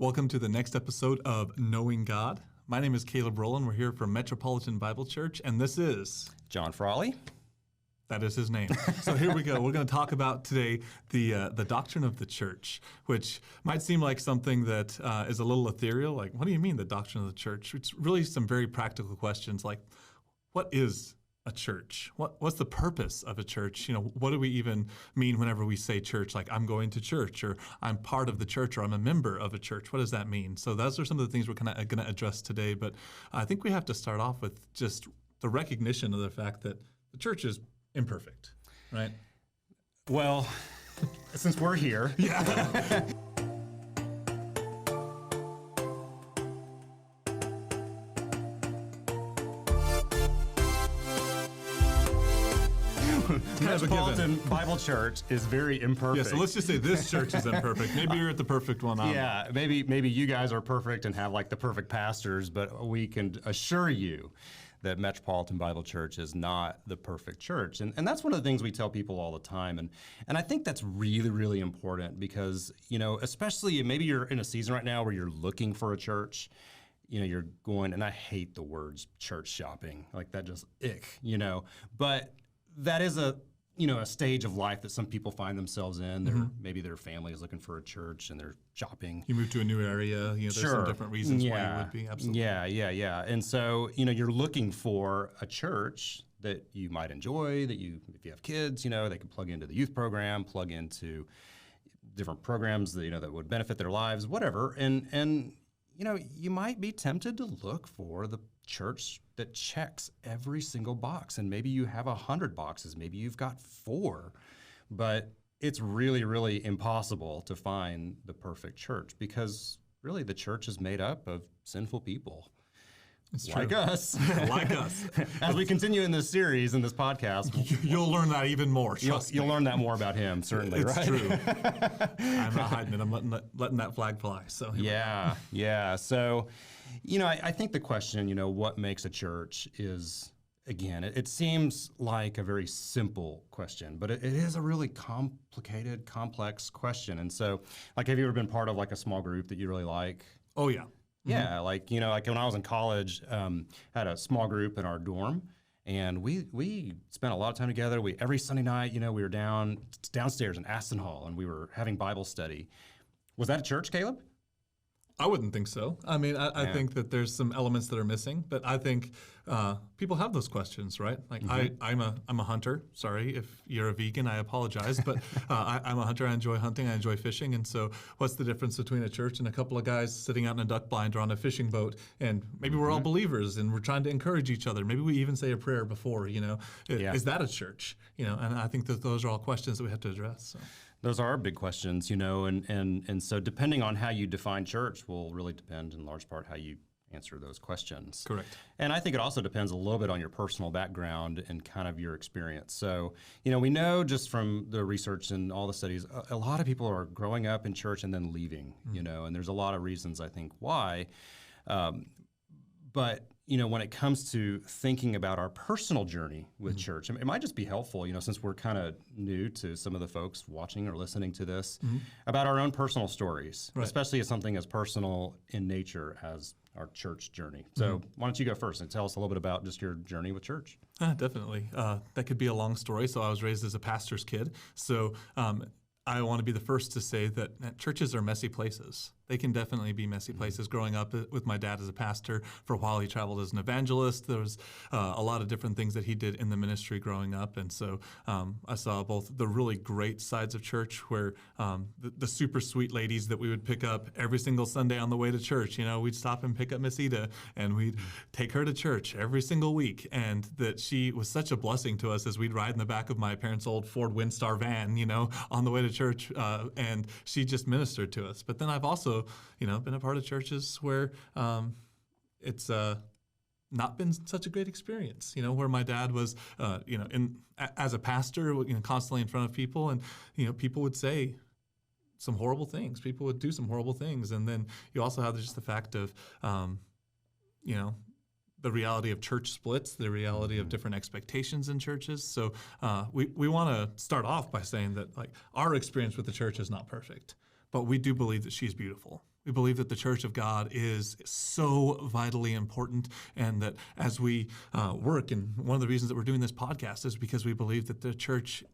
Welcome to the next episode of Knowing God. My name is Caleb Rowland. We're here from Metropolitan Bible Church, and this is John Frawley. That is his name. So here we go. We're going to talk about today the doctrine of the church, which might seem like something that is a little ethereal. Like, what do you mean, the doctrine of the church? It's really some very practical questions like, what is a church? What's the purpose of a church? What do we even mean whenever we say church? Like, I'm going to church, or I'm part of the church, or I'm a member of a church. What does that mean? So those are some of the things we're kind of going to address today. But I think we have to start off with just the recognition of the fact that the church is imperfect, right? Well, since we're here. Yeah. Metropolitan Bible Church is very imperfect. Yeah, so let's just say this church is imperfect. Maybe you're at the perfect one. Yeah, maybe you guys are perfect and have like the perfect pastors, but we can assure you that Metropolitan Bible Church is not the perfect church. And that's one of the things we tell people all the time. And I think that's really, really important because, especially maybe you're in a season right now where you're looking for a church, you're going, and I hate the words church shopping, like that just ick, but that is a stage of life that some people find themselves in. Maybe their family is looking for a church and they're shopping. You move to a new area, there's some different reasons why you would be, absolutely. Yeah. And so, you're looking for a church that you might enjoy, that if you have kids, they can plug into the youth program, plug into different programs that, that would benefit their lives, whatever. And you might be tempted to look for the church that checks every single box. And maybe you have 100 boxes, maybe you've got 4, but it's really, really impossible to find the perfect church because really the church is made up of sinful people. It's like true. Us. Like us. As we continue in this series, in this podcast, you'll learn that even more. You'll learn that more about him, certainly, it's right? True. I'm not hiding it. I'm letting that flag fly. So yeah. So, I think the question, what makes a church is, again, it seems like a very simple question, but it is a really complicated, complex question. And so, like, have you ever been part of like a small group that you really like? Oh, yeah. Yeah, like when I was in college, had a small group in our dorm, and we spent a lot of time together. Every Sunday night, we were downstairs in Aston Hall, and we were having Bible study. Was that a church, Caleb? I wouldn't think so. I mean, I think that there's some elements that are missing, but I think people have those questions, right? Like I'm a hunter. Sorry if you're a vegan, I apologize, but I'm a hunter. I enjoy hunting. I enjoy fishing. And so, what's the difference between a church and a couple of guys sitting out in a duck blind or on a fishing boat? And maybe we're all believers and we're trying to encourage each other. Maybe we even say a prayer before. Is that a church? And I think that those are all questions that we have to address. So. Those are big questions, and so depending on how you define church will really depend in large part how you answer those questions. Correct. And I think it also depends a little bit on your personal background and kind of your experience. So, we know just from the research and all the studies, a lot of people are growing up in church and then leaving, and there's a lot of reasons I think why. But when it comes to thinking about our personal journey with church, it might just be helpful, since we're kind of new to some of the folks watching or listening to this, about our own personal stories, right. Especially as something as personal in nature as our church journey. So why don't you go first and tell us a little bit about just your journey with church? Definitely. That could be a long story. So I was raised as a pastor's kid. So I want to be the first to say that churches are messy places. They can definitely be messy places. Growing up with my dad as a pastor, for a while he traveled as an evangelist. There was a lot of different things that he did in the ministry growing up. And so I saw both the really great sides of church where the super sweet ladies that we would pick up every single Sunday on the way to church, we'd stop and pick up Miss Ida and we'd take her to church every single week. And that she was such a blessing to us as we'd ride in the back of my parents' old Ford Windstar van, on the way to church. And she just ministered to us. But then I've also been a part of churches where it's not been such a great experience, where my dad was, as a pastor, constantly in front of people, and, people would say some horrible things. People would do some horrible things. And then you also have just the fact of, the reality of church splits, the reality of different expectations in churches. So we want to start off by saying that, like, our experience with the church is not perfect. But we do believe that she's beautiful. We believe that the church of God is so vitally important, and that as we work, and one of the reasons that we're doing this podcast is because we believe that the church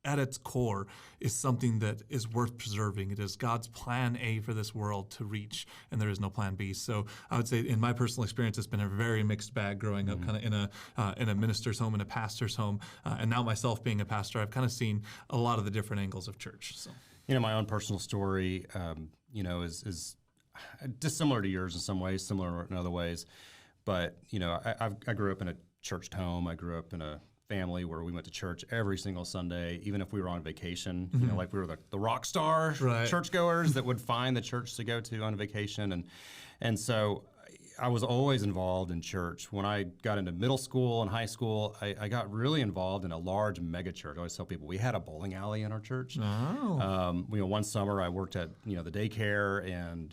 at its core is something that is worth preserving. It is God's plan A for this world to reach, and there is no plan B. So I would say in my personal experience, it's been a very mixed bag growing up kind of in a minister's home, in a pastor's home. And now myself being a pastor, I've kind of seen a lot of the different angles of church. So, my own personal story, is dissimilar to yours in some ways, similar in other ways. But, I grew up in a churched home. I grew up in a family where we went to church every single Sunday, even if we were on vacation. Like we were the rock star churchgoers that would find the church to go to on vacation. And so I was always involved in church. When I got into middle school and high school, I got really involved in a large mega church. I always tell people we had a bowling alley in our church. Oh. One summer I worked at the daycare, and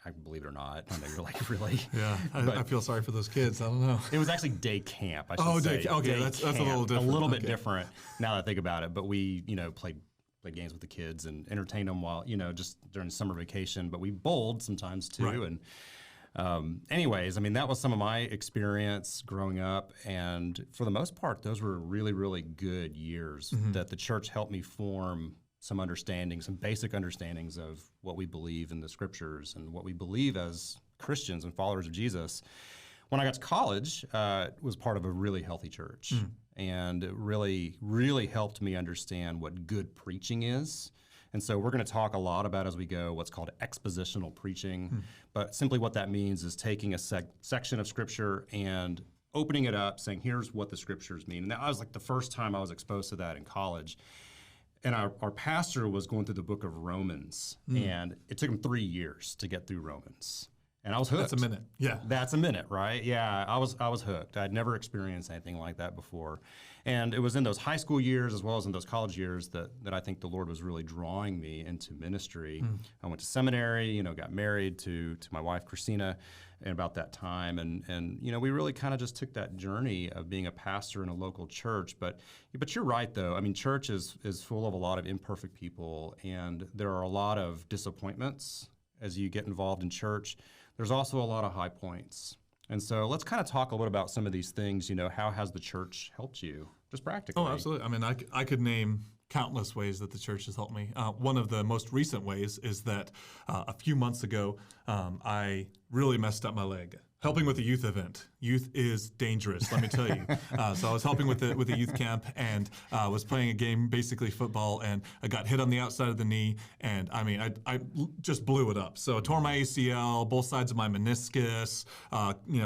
I believe it or not, I know you're like, really? Yeah, I feel sorry for those kids. I don't know. It was actually day camp, I should say. Okay, that's a little different. A little bit different now that I think about it. But we, played games with the kids and entertained them while, just during summer vacation. But we bowled sometimes too. Right. And anyways, that was some of my experience growing up. And for the most part, those were really, really good years that the church helped me form some basic understandings of what we believe in the scriptures and what we believe as Christians and followers of Jesus. When I got to college, was part of a really healthy church, and it really, really helped me understand what good preaching is. And so we're going to talk a lot about as we go what's called expositional preaching, but simply what that means is taking a section of scripture and opening it up, saying, here's what the scriptures mean. And that was like the first time I was exposed to that in college. And our pastor was going through the book of Romans, and it took him 3 years to get through Romans. And I was hooked. That's a minute. Yeah. That's a minute, right? Yeah, I was hooked. I'd never experienced anything like that before. And it was in those high school years as well as in those college years that I think the Lord was really drawing me into ministry. I went to seminary, got married to my wife, Christina, and about that time. And we really kind of just took that journey of being a pastor in a local church. But you're right, though. Church is full of a lot of imperfect people, and there are a lot of disappointments as you get involved in church. There's also a lot of high points. And so let's kind of talk a little about some of these things. How has the church helped you, just practically? Oh, absolutely. I could name countless ways that the church has helped me. One of the most recent ways is that a few months ago, I really messed up my leg. Helping with a youth event. Youth is dangerous, let me tell you. So I was helping with the youth camp, and was playing a game, basically football, and I got hit on the outside of the knee, and I just blew it up. So I tore my ACL, both sides of my meniscus,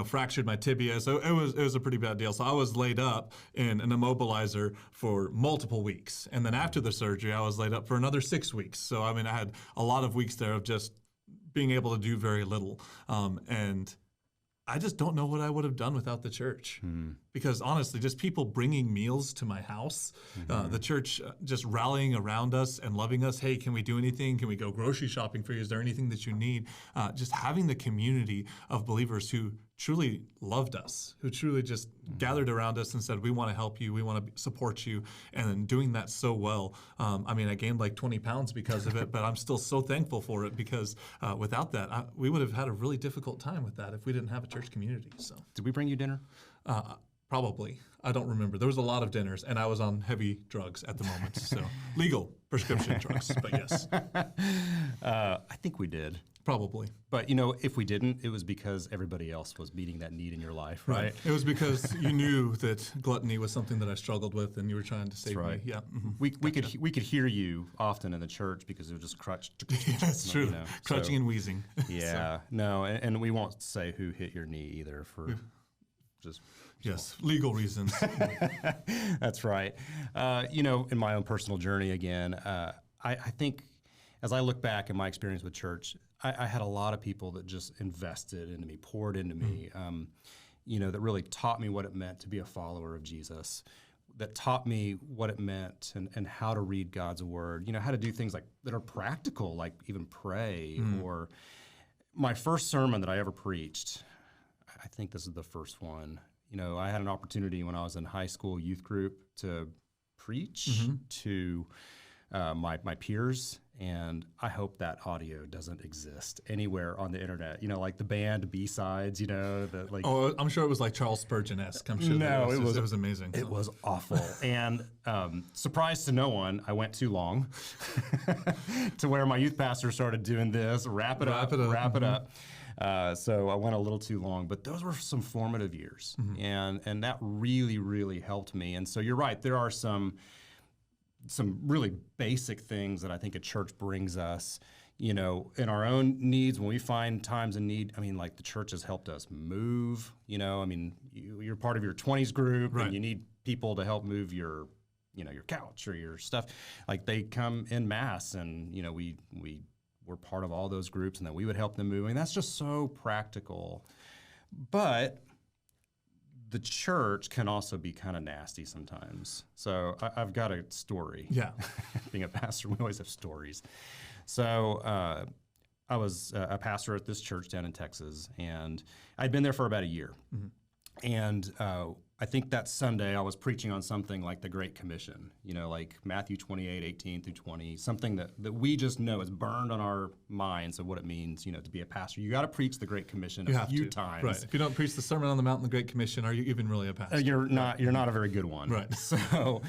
fractured my tibia. So it was a pretty bad deal. So I was laid up in an immobilizer for multiple weeks, and then after the surgery, I was laid up for another 6 weeks. So I had a lot of weeks there of just being able to do very little, and I just don't know what I would have done without the church. Because honestly, just people bringing meals to my house, the church just rallying around us and loving us. Hey, can we do anything? Can we go grocery shopping for you? Is there anything that you need? Just having the community of believers who truly loved us, who truly just gathered around us and said, we want to help you, we want to support you, and then doing that so well. I gained like 20 pounds because of it, but I'm still so thankful for it, because without that, we would have had a really difficult time with that if we didn't have a church community. So, did we bring you dinner? Probably. I don't remember. There was a lot of dinners, and I was on heavy drugs at the moment, so legal prescription drugs, but yes. I think we did. Probably. But, if we didn't, it was because everybody else was meeting that need in your life, right? It was because you knew that gluttony was something that I struggled with, and you were trying to save me. Yeah. We could hear you often in the church because it was just crutch. Yeah, that's true. Crutching and wheezing. Yeah. So. No, and we won't say who hit your knee either for just... Yes, legal reasons. That's right. In my own personal journey, again, I think as I look back at my experience with church, I had a lot of people that just invested into me, poured into me, that really taught me what it meant to be a follower of Jesus, that taught me what it meant and how to read God's word, how to do things like that are practical, like even pray. Or my first sermon that I ever preached, I think this is the first one. I had an opportunity when I was in high school youth group to preach to my peers, And I hope that audio doesn't exist anywhere on the internet. Like the band B-sides, that like. Oh, I'm sure it was like Charles Spurgeon-esque. I'm sure No, it was amazing. It was awful. And surprise to no one, I went too long to where my youth pastor started doing this, wrap it up. So I went a little too long, but those were some formative years. And that really, really helped me. And so you're right, there are some really basic things that I think a church brings us, in our own needs. When we find times in need, like the church has helped us move, you're part of your 20s group, right, and you need people to help move your couch or your stuff. Like they come en masse, and, we're part of all those groups, and then we would help them move. That's just so practical. But the church can also be kind of nasty sometimes. So I've got a story. Yeah. Being a pastor, we always have stories. So I was a pastor at this church down in Texas, and I'd been there for about a year. And I think that Sunday I was preaching on something like the Great Commission, like Matthew 28:18-20, something that we just know is burned on our minds of what it means, to be a pastor. You got to preach the Great Commission a few times. Right. If you don't preach the Sermon on the Mount and the Great Commission, are you even really a pastor? You're not a very good one. Right. So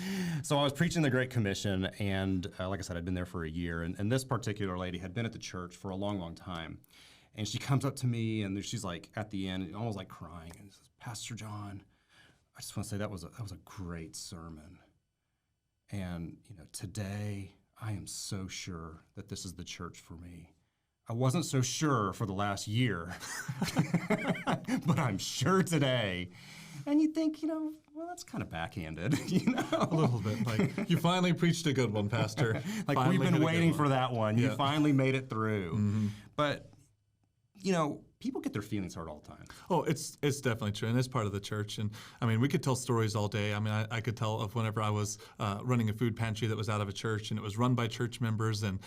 I was preaching the Great Commission, and like I said, I'd been there for a year, and this particular lady had been at the church for a long, long time. And she comes up to me, and she's like at the end, almost like crying, and says, "Pastor John, I just want to say that was a great sermon. And, today I am so sure that this is the church for me. I wasn't so sure for the last year, but I'm sure today." And you think, well, that's kind of backhanded, A little bit. Like, you finally preached a good one, Pastor. Like, finally we've been waiting for that one. Yeah. You finally made it through. But, people get their feelings hurt all the time. Oh, it's definitely true, and it's part of the church. And we could tell stories all day. I could tell of whenever I was running a food pantry that was out of a church, and it was run by church members, and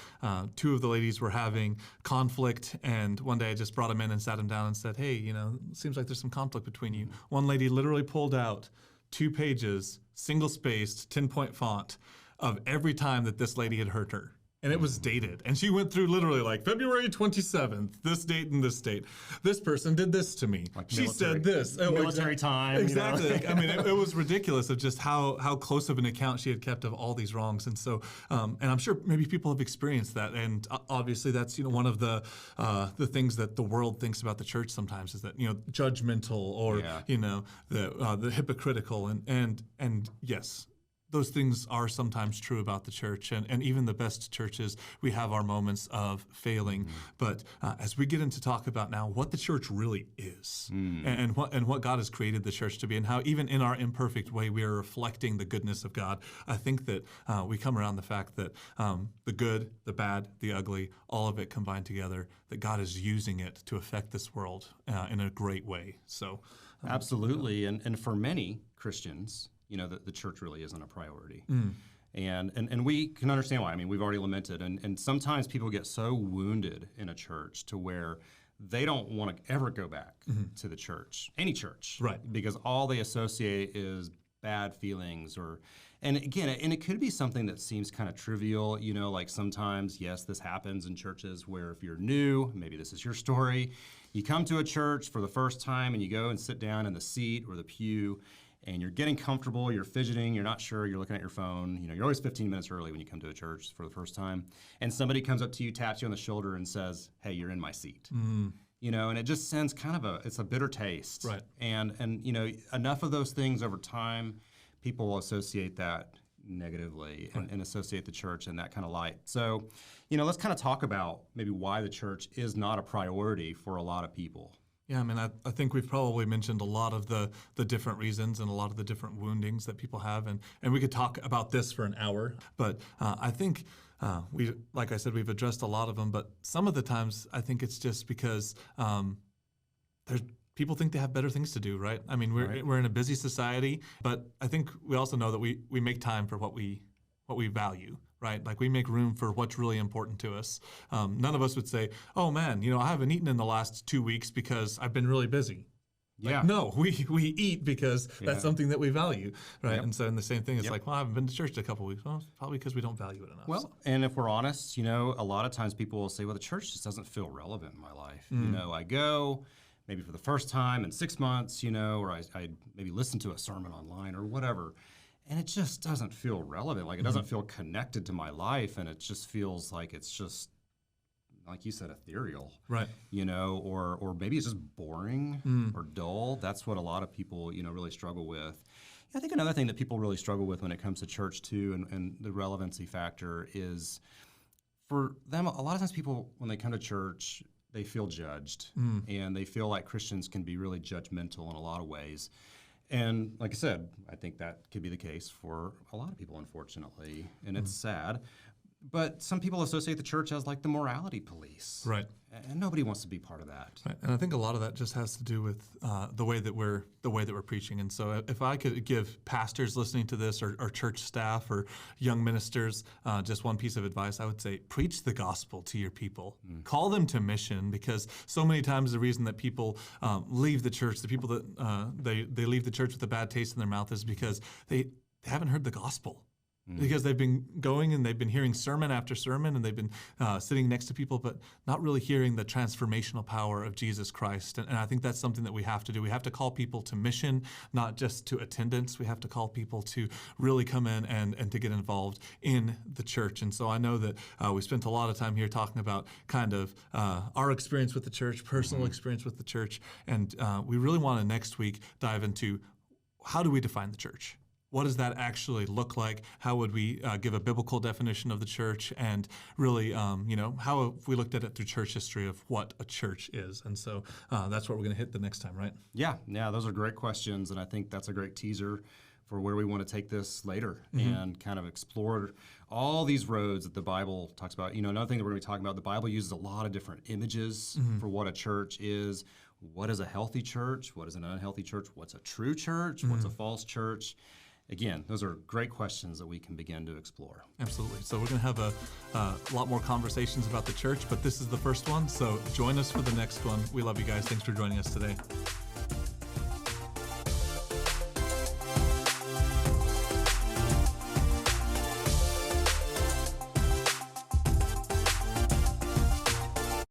two of the ladies were having conflict. And one day I just brought them in and sat them down and said, "Hey, it seems like there's some conflict between you." One lady literally pulled out 2 pages, single-spaced, 10-point font of every time that this lady had hurt her. And it was dated. And she went through literally like February 27th, this date and this date. This person did this to me. Like she said this. Military time. Exactly. It was ridiculous of just how close of an account she had kept of all these wrongs. And so, and I'm sure maybe people have experienced that. And obviously that's, one of the things that the world thinks about the church sometimes is that, judgmental or, the hypocritical. And yes, those things are sometimes true about the church, and even the best churches, we have our moments of failing. But as we get into talk about now what the church really is, and what God has created the church to be, and how even in our imperfect way we are reflecting the goodness of God, I think that we come around the fact that the good, the bad, the ugly, all of it combined together, that God is using it to affect this world in a great way. So, absolutely, and for many Christians, the church really isn't a priority. And we can understand why. We've already lamented. And sometimes people get so wounded in a church to where they don't want to ever go back to the church, any church. Right. Because all they associate is bad feelings and it could be something that seems kind of trivial, like sometimes, yes, this happens in churches where if you're new, maybe this is your story, you come to a church for the first time and you go and sit down in the seat or the pew, and you're getting comfortable, you're fidgeting, you're not sure, you're looking at your phone. You're always 15 minutes early when you come to a church for the first time. And somebody comes up to you, taps you on the shoulder, and says, "Hey, you're in my seat." And it just sends kind of it's a bitter taste. Right. And enough of those things over time, people will associate that negatively and associate the church in that kind of light. So, let's kind of talk about maybe why the church is not a priority for a lot of people. Yeah, I think we've probably mentioned a lot of the different reasons and a lot of the different woundings that people have, and we could talk about this for an hour. But I think like I said, we've addressed a lot of them. But some of the times, I think it's just because people think they have better things to do, right? We're in a busy society, but I think we also know that we make time for what we value. Right? Like we make room for what's really important to us. None of us would say, "Oh man, I haven't eaten in the last 2 weeks because I've been really busy." Yeah. Like, no, we eat because that's something that we value, right? Yep. And so in the same thing, it's like, well, I haven't been to church in a couple of weeks. Well, it's probably because we don't value it enough. Well, and if we're honest, a lot of times people will say, well, the church just doesn't feel relevant in my life. I go maybe for the first time in 6 months, or I maybe listen to a sermon online or whatever, and it just doesn't feel relevant. Like it doesn't feel connected to my life, and it just feels like it's just, like you said, ethereal, right? Or maybe it's just boring or dull. That's what a lot of people, really struggle with. I think another thing that people really struggle with when it comes to church too, and the relevancy factor is, for them, a lot of times people, when they come to church, they feel judged, and they feel like Christians can be really judgmental in a lot of ways. And like I said, I think that could be the case for a lot of people, unfortunately, and it's sad. But some people associate the church as like the morality police, right? And nobody wants to be part of that. Right. And I think a lot of that just has to do with the way that we're preaching. And so, if I could give pastors listening to this, or church staff, or young ministers, just one piece of advice, I would say: preach the gospel to your people. Call them to mission, because so many times the reason that people leave the church, the people that they leave the church with a bad taste in their mouth, is because they haven't heard the gospel. Because they've been going and they've been hearing sermon after sermon, and they've been sitting next to people, but not really hearing the transformational power of Jesus Christ. And I think that's something that we have to do. We have to call people to mission, not just to attendance. We have to call people to really come in and to get involved in the church. And so I know that we spent a lot of time here talking about kind of our experience with the church, personal experience with the church, and we really want to next week dive into, how do we define the church? What does that actually look like? How would we give a biblical definition of the church? And really, how have we looked at it through church history of what a church is? And so that's what we're going to hit the next time, right? Yeah, those are great questions, and I think that's a great teaser for where we want to take this later and kind of explore all these roads that the Bible talks about. Another thing that we're going to be talking about, the Bible uses a lot of different images for what a church is. What is a healthy church? What is an unhealthy church? What's a true church? What's a false church? Again, those are great questions that we can begin to explore. Absolutely. So we're going to have a lot more conversations about the church, but this is the first one. So join us for the next one. We love you guys. Thanks for joining us today.